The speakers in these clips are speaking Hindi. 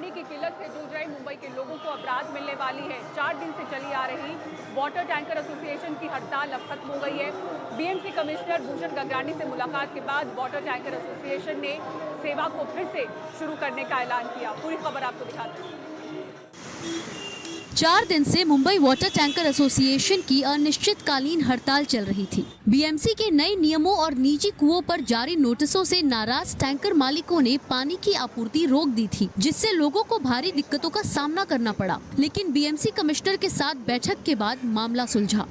पानी की किल्लत से जूझ रहे मुंबई के लोगों को अब राहत मिलने वाली है। 4 दिन से चली आ रही वाटर टैंकर एसोसिएशन की हड़ताल अब खत्म हो गई है। बीएमसी कमिश्नर भूषण गगरानी से मुलाकात के बाद वाटर टैंकर एसोसिएशन ने सेवा को फिर से शुरू करने का ऐलान किया। पूरी खबर आपको दिखाते हैं। 4 दिन से मुंबई वाटर टैंकर एसोसिएशन की अनिश्चितकालीन हड़ताल चल रही थी। बीएमसी के नए नियमों और निजी कुओं पर जारी नोटिसों से नाराज टैंकर मालिकों ने पानी की आपूर्ति रोक दी थी, जिससे लोगों को भारी दिक्कतों का सामना करना पड़ा। लेकिन बीएमसी कमिश्नर के साथ बैठक के बाद मामला सुलझा।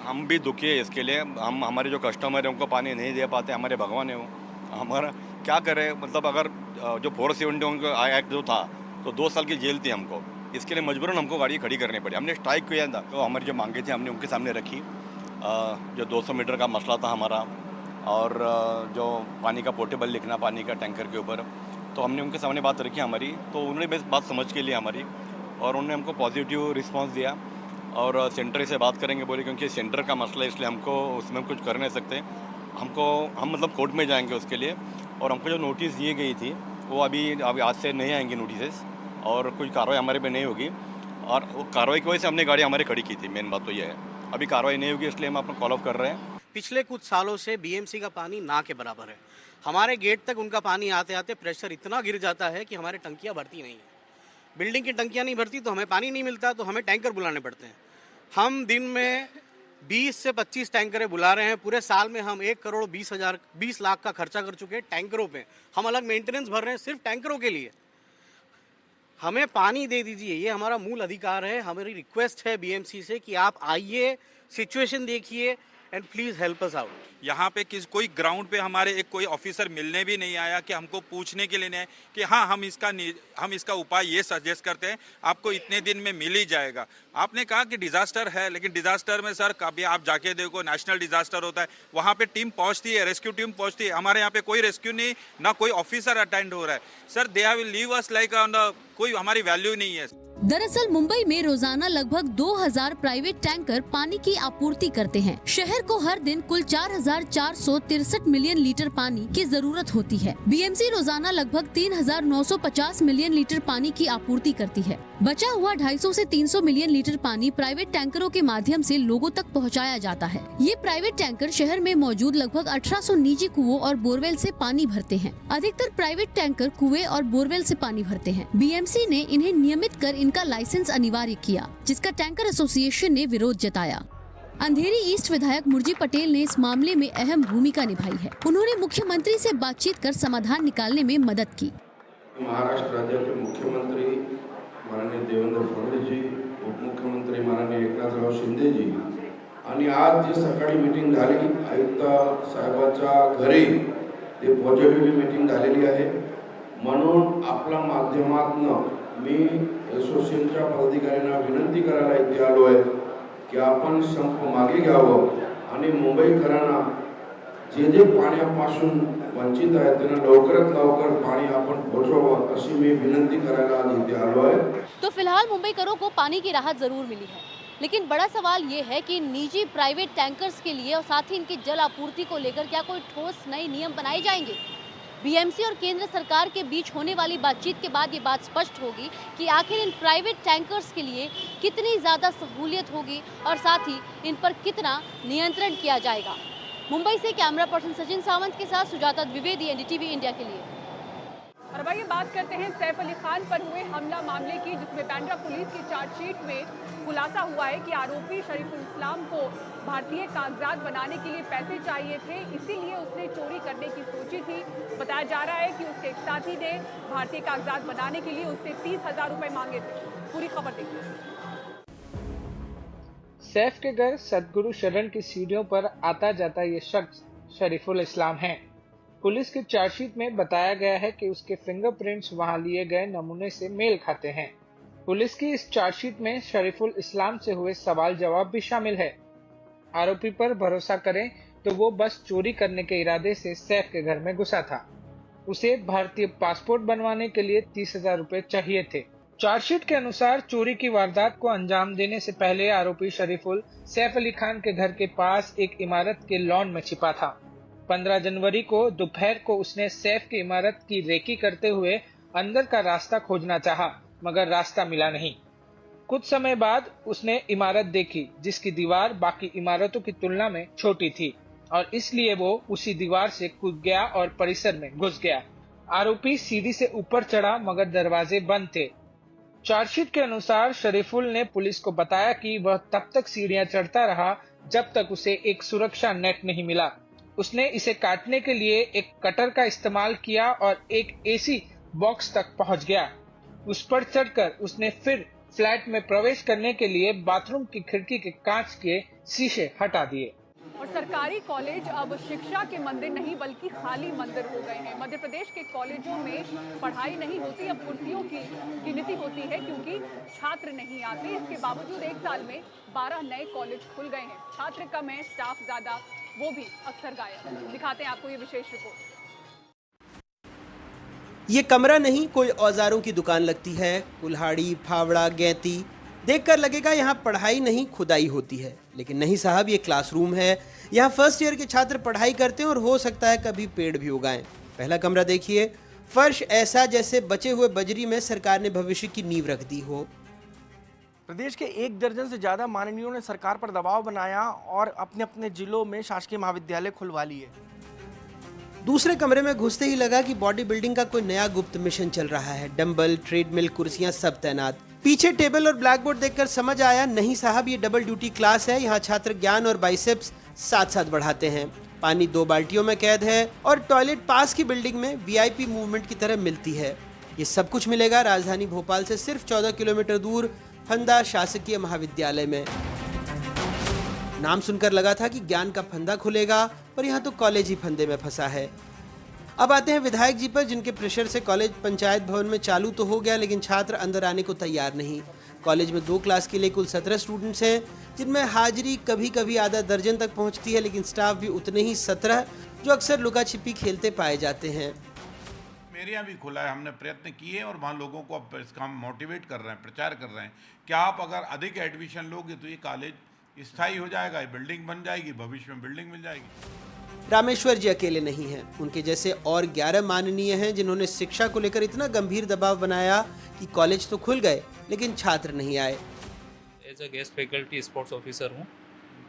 हम भी दुखी है इसके लिए। हम हमारे जो कस्टमर है उनको पानी नहीं दे पाते, हमारे भगवान है वो। हमारा क्या करे, मतलब अगर जो 471 एक्ट जो था तो 2 साल की जेल थी हमको। इसके लिए मजबूरन हमको गाड़ी खड़ी करनी पड़ी। हमने स्ट्राइक किया था, तो हमारी जो मांगे थी हमने उनके सामने रखी। जो 200 मीटर का मसला था हमारा, और जो पानी का पोर्टेबल लिखना पानी का टैंकर के ऊपर, तो हमने उनके सामने बात रखी हमारी। तो उन्होंने बस बात समझ के लिए हमारी, और उन्होंने हमको पॉजिटिव रिस्पांस दिया। और सेंटर से बात करेंगे बोले, क्योंकि सेंटर का मसला, इसलिए हमको उसमें कुछ कर नहीं सकते। हम मतलब कोर्ट में जाएंगे उसके लिए। और हमको जो नोटिस दी गई थी वो अभी आज से नहीं आएंगे नोटिस, और कोई कार्रवाई हमारे पे नहीं होगी। और वो कार्रवाई की वजह से हमने गाड़ी हमारी खड़ी की थी। मेन बात तो ये है, अभी कार्रवाई नहीं होगी, इसलिए हम अपना कॉल ऑफ कर रहे हैं। पिछले कुछ सालों से बीएमसी का पानी ना के बराबर है। हमारे गेट तक उनका पानी आते आते प्रेशर इतना गिर जाता है कि हमारे टंकियाँ भरती नहीं है। बिल्डिंग की टंकियाँ नहीं भरती तो हमें पानी नहीं मिलता, तो हमें टैंकर बुलाने पड़ते हैं। हम दिन में 20 से 25 टैंकरें बुला रहे हैं। पूरे साल में हम 1,20 लाख का खर्चा कर चुके हैं टैंकरों पे। हम अलग मेंटेनेंस भर रहे हैं सिर्फ टैंकरों के लिए। हमें पानी दे दीजिए, ये हमारा मूल अधिकार है। हमारी रिक्वेस्ट है बीएमसी से कि आप आइए, सिचुएशन देखिए and please help us out. यहाँ पे कोई ग्राउंड पे हमारे एक कोई ऑफिसर मिलने भी नहीं आया कि हमको पूछने के लिए नहीं कि हाँ हम इसका उपाय ये सजेस्ट करते हैं, आपको इतने दिन में मिल ही जाएगा। आपने कहा कि डिजास्टर है, लेकिन डिजास्टर में सर कभी आप जाके देखो, नेशनल डिजास्टर होता है, वहाँ पे टीम पहुँचती है, रेस्क्यू टीम पहुँचती है। हमारे यहाँ पे कोई रेस्क्यू नहीं, ना कोई ऑफिसर अटेंड हो रहा है। Sir they have leave us like कोई हमारी वैल्यू नहीं है। दरअसल मुंबई में रोजाना लगभग 2000 प्राइवेट टैंकर पानी की आपूर्ति करते हैं। शहर को हर दिन कुल 4463 मिलियन लीटर पानी की जरूरत होती है। बीएमसी रोजाना लगभग 3950 मिलियन लीटर पानी की आपूर्ति करती है। बचा हुआ 250 से 300 मिलियन लीटर पानी प्राइवेट टैंकरों के माध्यम से लोगों तक पहुंचाया जाता है। ये प्राइवेट टैंकर शहर में मौजूद लगभग 1800 निजी कुओं और बोरवेल से पानी भरते हैं। अधिकतर प्राइवेट टैंकर कुएं और बोरवेल से पानी भरते हैं। बीएमसी ने इन्हें नियमित कर इनका लाइसेंस अनिवार्य किया, जिसका टैंकर एसोसिएशन ने विरोध जताया। अंधेरी ईस्ट विधायक मुरजी पटेल ने इस मामले में अहम भूमिका निभाई है। उन्होंने मुख्यमंत्री से बातचीत कर समाधान निकालने में मदद की। महाराष्ट्र राज्याचे मुख्यमंत्री माननीय देवेंद्र फडणवीस जी, उपमुख्यमंत्री माननीय एकनाथराव शिंदे जी, आणि आज जी सकाळी मीटिंग झाली आयुक्त साहेबांच्या घरी, ते पॉझिटिव्हली मीटिंग झालेली आहे। म्हणून आपल्या माध्यमातून मी असोसिएशनच्या पदाधिकाऱ्यांना विनंती करायला इथे आलो आहे की आपण संप मागे घ्यावं आणि मुंबईकरांना जे पाण्यापासून वंचित आहेत त्यांना लवकरात लवकर पाणी आपण पोहोचवावं अशी मी विनंती करायला आज इथे आलो आहे। तो फिलहाल मुंबईकरों को पानी की राहत जरूर मिली है, लेकिन बड़ा सवाल ये है कि निजी प्राइवेट टैंकर्स के लिए और साथ ही इनकी जल आपूर्ति को लेकर क्या कोई ठोस नए नियम बनाए जाएंगे। बीएमसी और केंद्र सरकार के बीच होने वाली बातचीत के बाद ये बात स्पष्ट होगी कि आखिर इन प्राइवेट टैंकर्स के लिए कितनी ज़्यादा सहूलियत होगी और साथ ही इन पर कितना नियंत्रण किया जाएगा। मुंबई से कैमरा पर्सन सचिन सावंत के साथ सुजाता द्विवेदी, एनडीटीवी इंडिया के लिए। और भाई ये बात करते हैं सैफ अली खान पर हुए हमला मामले की, जिसमें बांद्रा पुलिस की चार्जशीट में खुलासा हुआ है कि आरोपी शरीफुल इस्लाम को भारतीय कागजात बनाने के लिए पैसे चाहिए थे, इसीलिए उसने चोरी करने की सोची थी। बताया जा रहा है कि उसके एक साथी ने भारतीय कागजात बनाने के लिए उससे 30,000 रुपए मांगे थे। पूरी खबर देखिए। सैफ के घर सदगुरु शरण की सीढ़ियों पर आता जाता ये शख्स शरीफुल इस्लाम है। पुलिस की चार्जशीट में बताया गया है कि उसके फिंगरप्रिंट्स वहां लिए गए नमूने से मेल खाते हैं। पुलिस की इस चार्जशीट में शरीफुल इस्लाम से हुए सवाल जवाब भी शामिल है। आरोपी पर भरोसा करें तो वो बस चोरी करने के इरादे से सैफ के घर में घुसा था। उसे भारतीय पासपोर्ट बनवाने के लिए 30,000 रुपए चाहिए थे। चार्जशीट के अनुसार चोरी की वारदात को अंजाम देने से पहले आरोपी शरीफुल सैफ अली खान के घर के पास एक इमारत के लॉन में छिपा था। 15 जनवरी को दोपहर को उसने सैफ की इमारत की रेकी करते हुए अंदर का रास्ता खोजना चाहा, मगर रास्ता मिला नहीं। कुछ समय बाद उसने इमारत देखी जिसकी दीवार बाकी इमारतों की तुलना में छोटी थी और इसलिए वो उसी दीवार से कूद गया और परिसर में घुस गया। आरोपी सीढ़ी से ऊपर चढ़ा मगर दरवाजे बंद थे। चार्जशीट के अनुसार शरीफुल ने पुलिस को बताया कि वह तब तक सीढ़ियां चढ़ता रहा जब तक उसे एक सुरक्षा नेट नहीं मिला। उसने इसे काटने के लिए एक कटर का इस्तेमाल किया और एक एसी बॉक्स तक पहुंच गया। उस पर चढ़कर उसने फिर फ्लैट में प्रवेश करने के लिए बाथरूम की खिड़की के कांच के शीशे हटा दिए। और सरकारी कॉलेज अब शिक्षा के मंदिर नहीं बल्कि खाली मंदिर हो गए हैं। मध्य प्रदेश के कॉलेजों में पढ़ाई नहीं होती, अब कुर्सियों की गिनती होती है क्योंकि छात्र नहीं आते। इसके बावजूद एक साल में 12 नए कॉलेज खुल गए हैं। छात्र कम है, स्टाफ ज्यादा, वो भी अक्सर गायब। दिखाते हैं आपको ये विशेष रिपोर्ट। ये कमरा नहीं, कोई औजारों की दुकान लगती है। कुल्हाड़ी, फावड़ा, गैंती, देखकर लगेगा यहाँ पढ़ाई नहीं खुदाई होती है, लेकिन नहीं साहब, ये क्लासरूम है। यहाँ फर्स्ट ईयर के छात्र पढ़ाई करते हैं और हो सकता है कभी पेड़ भी उगाएं। पहला कमरा देखिए, फर्श ऐसा जैसे बचे हुए बजरी में सरकार ने भविष्य की नींव रख दी हो। प्रदेश के 1 दर्जन से ज़्यादा माननीयों ने सरकार पर दबाव बनाया और अपने अपने जिलों में शासकीय महाविद्यालय खुलवा लिए। दूसरे कमरे में घुसते ही लगा कि बॉडी बिल्डिंग का कोई नया गुप्त मिशन चल रहा है। डंबल, ट्रेडमिल, कुर्सियां सब तैनात। पीछे टेबल और ब्लैक बोर्ड देखकर समझ आया, नहीं साहब, ये डबल ड्यूटी क्लास है। यहाँ छात्र ज्ञान और बाइसेप्स साथ साथ बढ़ाते हैं। पानी 2 बाल्टियों में कैद है और टॉयलेट पास की बिल्डिंग में वीआईपी मूवमेंट की तरह मिलती है। ये सब कुछ मिलेगा राजधानी भोपाल से सिर्फ 14 किलोमीटर दूर फंदा शासकीय महाविद्यालय में। नाम सुनकर लगा था कि ज्ञान का फंदा खुलेगा, पर यहाँ तो कॉलेज ही फंदे में फंसा है। अब आते हैं विधायक जी पर, जिनके प्रेशर से कॉलेज पंचायत भवन में चालू तो हो गया, लेकिन छात्र अंदर आने को तैयार नहीं। कॉलेज में 2 क्लास के लिए कुल 17 स्टूडेंट्स हैं, जिनमें हाजिरी कभी कभी आधा दर्जन तक पहुंचती है, लेकिन स्टाफ भी उतने ही 17 जो अक्सर लुका छिपी खेलते पाए जाते हैं। मेरे यहाँ भी खुला है, हमने प्रयत्न किए और वहाँ लोगों को अब इसका हम मोटिवेट कर रहे हैं, प्रचार कर रहे हैं कि आप अगर अधिक एडमिशन लोगे तो ये कॉलेज स्थायी हो जाएगा, ये बिल्डिंग बन जाएगी, भविष्य में बिल्डिंग मिल जाएगी। रामेश्वर जी अकेले नहीं हैं, उनके जैसे और 11 माननीय हैं जिन्होंने शिक्षा को लेकर इतना गंभीर दबाव बनाया कि कॉलेज तो खुल गए लेकिन छात्र नहीं आए। As a guest faculty sports officer हूँ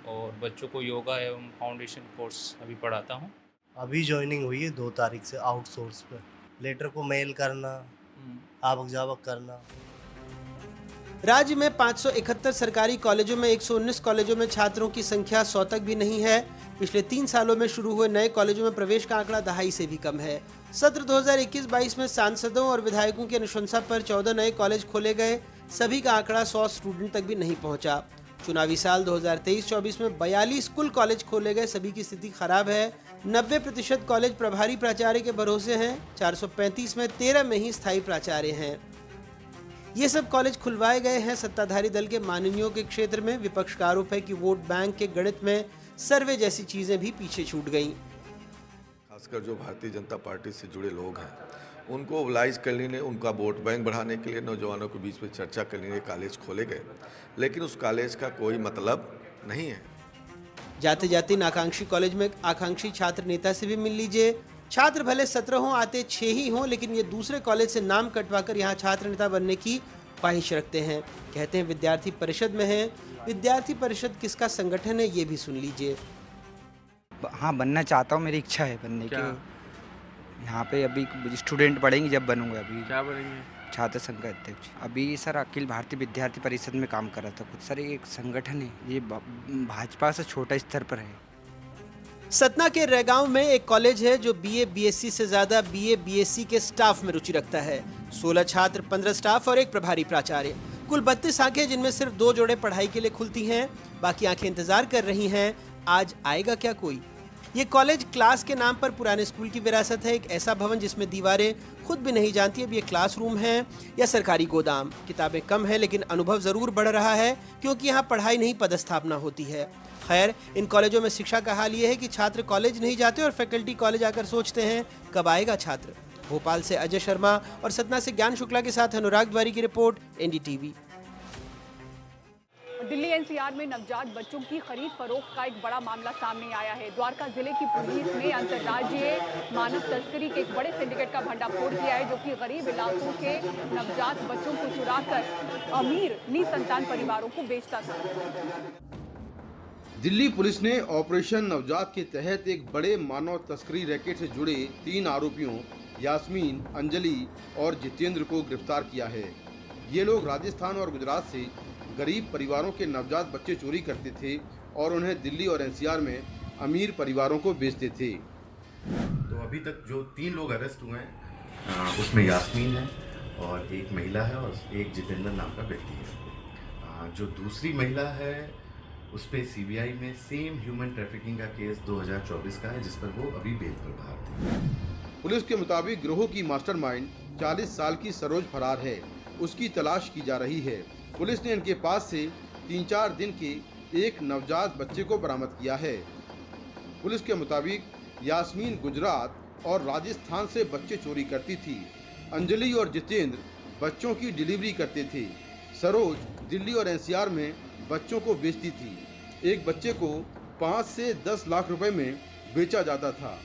और बच्चों को योगा एवं फाउंडेशन कोर्स अभी पढ़ाता हूँ। अभी ज्वाइनिंग हुई है 2 तारीख से आउटसोर्स पे। लेटर को मेल करना, आवक जावक करना। राज्य में 571 सरकारी कॉलेजों में 119 कॉलेजों में छात्रों की संख्या 100 तक भी नहीं है। पिछले 3 सालों में शुरू हुए नए कॉलेजों में प्रवेश का आंकड़ा 2.5 से भी कम है। सत्र 2021-22 में सांसदों और विधायकों की अनुशंसा पर 14 नए कॉलेज खोले गए, सभी का आंकड़ा 100 स्टूडेंट तक भी नहीं पहुंचा। चुनावी साल 2023-24 में 42 कुल कॉलेज खोले गए, सभी की स्थिति खराब है। 90% कॉलेज प्रभारी प्राचार्य के भरोसे हैं, 435 में 13 में ही स्थायी प्राचार्य हैं। ये सब कॉलेज खुलवाए गए हैं सत्ताधारी दल के माननीयों के क्षेत्र में। विपक्ष का आरोप है कि वोट बैंक के गणित में सर्वे जैसी चीजें भी पीछे छूट गईं। खासकर जो भारतीय जनता पार्टी से जुड़े लोग हैं उनको मोबिलाइज करने ने, उनका वोट बैंक बढ़ाने के लिए नौजवानों के बीच में चर्चा करने के कॉलेज खोले गए, लेकिन उस कॉलेज का कोई मतलब नहीं है। जाते जाते इन आकांक्षी कॉलेज में आकांक्षी छात्र नेता से भी मिल लीजिए। छात्र भले 17 हों, आते 6 ही हों, लेकिन ये दूसरे कॉलेज से नाम कटवाकर यहाँ छात्र नेता बनने की ख्वाहिश रखते हैं। कहते हैं विद्यार्थी परिषद में हैं। विद्यार्थी परिषद किसका संगठन है, ये भी सुन लीजिए। हाँ, बनना चाहता हूँ, मेरी इच्छा है बनने की। यहाँ पे अभी स्टूडेंट पढ़ेंगे, जब बनूंगा। अभी क्या बनेंगे? छात्र संघ का अध्यक्ष। अभी सर अखिल भारतीय विद्यार्थी परिषद में काम कर रहा था खुद। सर एक संगठन है, ये भाजपा से छोटा स्तर पर है। सतना के रैगांव में एक कॉलेज है जो बीए बीएससी से ज्यादा बीए बीएससी के स्टाफ में रुचि रखता है। 16 छात्र, 15 स्टाफ और एक प्रभारी प्राचार्य, कुल 32 आंखें, जिनमें सिर्फ 2 जोड़े पढ़ाई के लिए खुलती हैं। बाकी आंखें इंतजार कर रही हैं, आज आएगा क्या कोई। ये कॉलेज क्लास के नाम पर पुराने स्कूल की विरासत है, एक ऐसा भवन जिसमें दीवारें खुद भी नहीं जानती अब ये क्लासरूम है या सरकारी गोदाम। किताबें कम है लेकिन अनुभव जरूर बढ़ रहा है, क्योंकि यहाँ पढ़ाई नहीं पदस्थापना होती है। खैर, इन कॉलेजों में शिक्षा का हाल ये है कि छात्र कॉलेज नहीं जाते और फैकल्टी कॉलेज आकर सोचते हैं कब आएगा छात्र। भोपाल से अजय शर्मा और सतना से ज्ञान शुक्ला के साथ अनुराग द्वारी की रिपोर्ट, एनडीटीवी। दिल्ली एनसीआर में नवजात बच्चों की खरीद फरोख्त का एक बड़ा मामला सामने आया है। द्वारका जिले की पुलिस ने अंतर्राज्यीय मानव तस्करी के एक बड़े सिंडिकेट का भंडाफोड़ किया है, जो कि गरीब इलाकों के नवजात बच्चों को चुराकर अमीर निसंतान परिवारों को बेचता था। दिल्ली पुलिस ने ऑपरेशन नवजात के तहत एक बड़े मानव तस्करी रैकेट से जुड़े 3 आरोपियों यास्मीन, अंजलि और जितेंद्र को गिरफ्तार किया है। ये लोग राजस्थान और गुजरात से गरीब परिवारों के नवजात बच्चे चोरी करते थे और उन्हें दिल्ली और एनसीआर में अमीर परिवारों को बेचते थे। तो अभी तक जो 3 लोग अरेस्ट हुए हैं उसमें यास्मीन है और एक महिला है और एक जितेंद्र नाम का व्यक्ति है। जो दूसरी महिला है उस पर सीबीआई में सेम ह्यूमन ट्रैफिकिंग का केस 2024 का है, जिस पर वो अभी बेल पर बाहर थे। पुलिस के मुताबिक गिरोह की मास्टरमाइंड 40 साल की सरोज फरार है, उसकी तलाश की जा रही है। पुलिस ने इनके पास से 3-4 दिन के एक नवजात बच्चे को बरामद किया है। पुलिस के मुताबिक यास्मीन गुजरात और राजस्थान से बच्चे चोरी करती थी। अंजलि और जितेंद्र बच्चों की डिलीवरी करते थे। सरोज दिल्ली और एनसीआर में बच्चों को बेचती थी। एक बच्चे को 5 से 10 लाख रुपए में बेचा जाता था।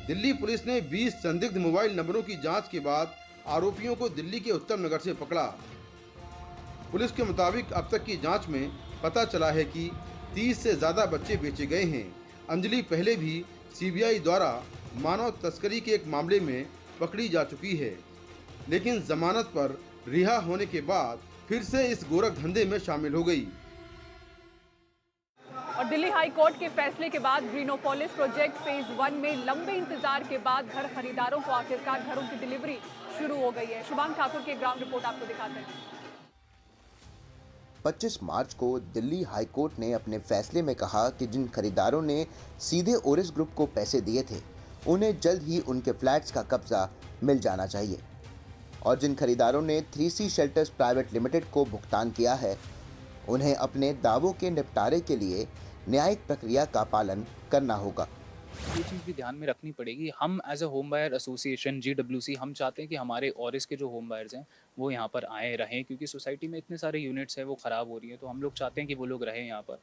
दिल्ली पुलिस ने 20 संदिग्ध मोबाइल नंबरों की जांच के बाद आरोपियों को दिल्ली के उत्तम नगर से पकड़ा। पुलिस के मुताबिक अब तक की जांच में पता चला है कि 30 से ज़्यादा बच्चे बेचे गए हैं। अंजलि पहले भी सीबीआई द्वारा मानव तस्करी के एक मामले में पकड़ी जा चुकी है, लेकिन जमानत पर रिहा होने के बाद फिर से इस गोरख धंधे में शामिल हो गई। और दिल्ली हाई कोर्ट के फैसले के बाद ग्रीनोपोलिस प्रोजेक्ट फेज 1 में लंबे इंतजार के बाद घर खरीदारों को आखिरकार घरों की डिलीवरी शुरू हो गई है। शुभांग ठाकुर की ग्राउंड रिपोर्ट आपको दिखाते हैं। 25 मार्च को दिल्ली हाई कोर्ट ने अपने फैसले में कहा कि जिन खरीदारों ने सीधे ओरिस ग्रुप को पैसे दिए थे, उन्हें जल्द ही उनके फ्लैट्स का कब्जा मिल जाना चाहिए, और जिन खरीदारों ने 3C शेल्टर्स प्राइवेट लिमिटेड को भुगतान किया है, उन्हें अपने दावों के निपटारे के लिए न्यायिक प्रक्रिया का पालन करना होगा। ये चीज़ भी ध्यान में रखनी पड़ेगी। हम as a home buyer association GWC हम चाहते हैं कि हमारे ओरिस के जो होम बायर्स हैं वो यहाँ पर आए रहें, क्योंकि सोसाइटी में इतने सारे यूनिट्स हैं वो ख़राब हो रही हैं, तो हम लोग चाहते हैं कि वो लोग रहें यहाँ पर।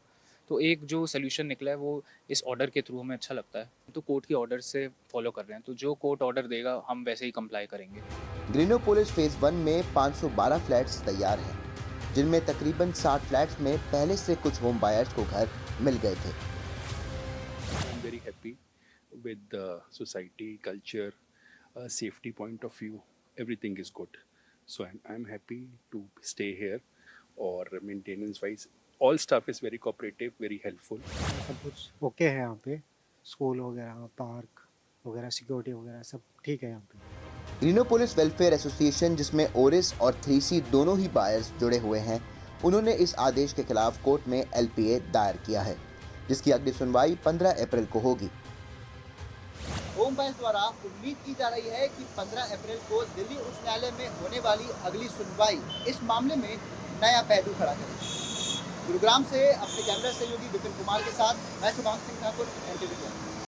तो एक जो सोल्यूशन निकला है वो इस ऑर्डर के थ्रू हमें अच्छा लगता है, तो कोर्ट के ऑर्डर से फॉलो कर रहे हैं, तो जो कोर्ट ऑर्डर देगा हम वैसे ही कंप्लाई करेंगे। ग्रीनोपोलिस फेज 1 में 512 फ्लैट्स तैयार हैं, जिनमें तकरीबन 60 फ्लैट्स में पहले से कुछ होम बायर्स को घर मिल गए थे। I'm very happy with the society, culture, safety point of view. Everything is good. So I'm happy to stay here. और maintenance wise, all staff is very cooperative, very helpful. सब कुछ ओके है यहाँ पे, स्कूल वगैरह, पार्क वगैरह, सिक्योरिटी वगैरह सब ठीक है यहाँ पे। ग्रीनोपोलिस वेलफेयर एसोसिएशन, जिसमें ओरिस और 3C दोनों ही बायर्स जुड़े हुए हैं, उन्होंने इस आदेश के खिलाफ कोर्ट में LPA दायर किया है, जिसकी अगली सुनवाई 15 अप्रैल को होगी। होम बायर्स द्वारा उम्मीद की जा रही है कि 15 अप्रैल को दिल्ली उच्च न्यायालय में होने वाली अगली सुनवाई इस मामले में नया पहलू खड़ा करेगी। गुरुग्राम से अपने कैमरा सहयोगी विपिन कुमार के साथ मैं शुभांग सिंह ठाकुर, NTV।